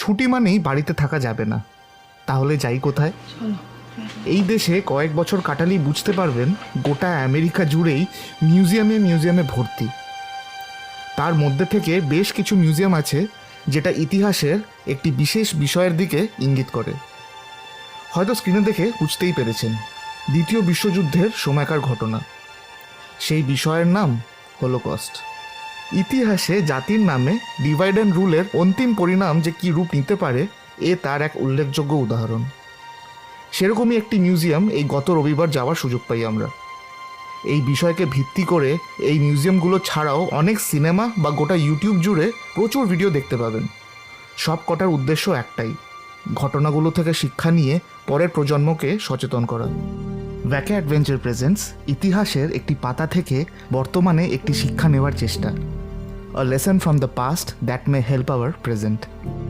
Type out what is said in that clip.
ছুটি মানেই বাড়িতে থাকা যাবে না, তাহলে যাই কোথায়? এই দেশে কয়েক বছর কাটালেই বুঝতে পারবেন গোটা আমেরিকা জুড়েই মিউজিয়ামে ভর্তি। তার মধ্যে থেকে বেশ কিছু মিউজিয়াম আছে যেটা ইতিহাসের একটি বিশেষ বিষয়ের দিকে ইঙ্গিত করে। হয়তো স্ক্রিনে দেখে বুঝতেই পেরেছেন, দ্বিতীয় বিশ্বযুদ্ধের সময়কার ঘটনা। সেই বিষয়ের নাম হলোকস্ট। ইতিহাসে জাতির নামে ডিভাইড অ্যান্ড রুলের অন্তিম পরিণাম যে কী রূপ নিতে পারে তার এক উল্লেখযোগ্য উদাহরণ। সেরকমই একটি মিউজিয়াম এই গত রবিবার যাওয়ার সুযোগ পাই আমরা। এই বিষয়কে ভিত্তি করে এই মিউজিয়ামগুলো ছাড়াও অনেক সিনেমা বা গোটা ইউটিউব জুড়ে প্রচুর ভিডিও দেখতে পাবেন। সব কটার উদ্দেশ্য একটাই, ঘটনাগুলো থেকে শিক্ষা নিয়ে পরের প্রজন্মকে সচেতন করা। ভ্যাকে অ্যাডভেঞ্চার প্রেজেন্টস ইতিহাসের একটি পাতা থেকে বর্তমানে একটি শিক্ষা নেওয়ার চেষ্টা। A lesson from the past that may help our present.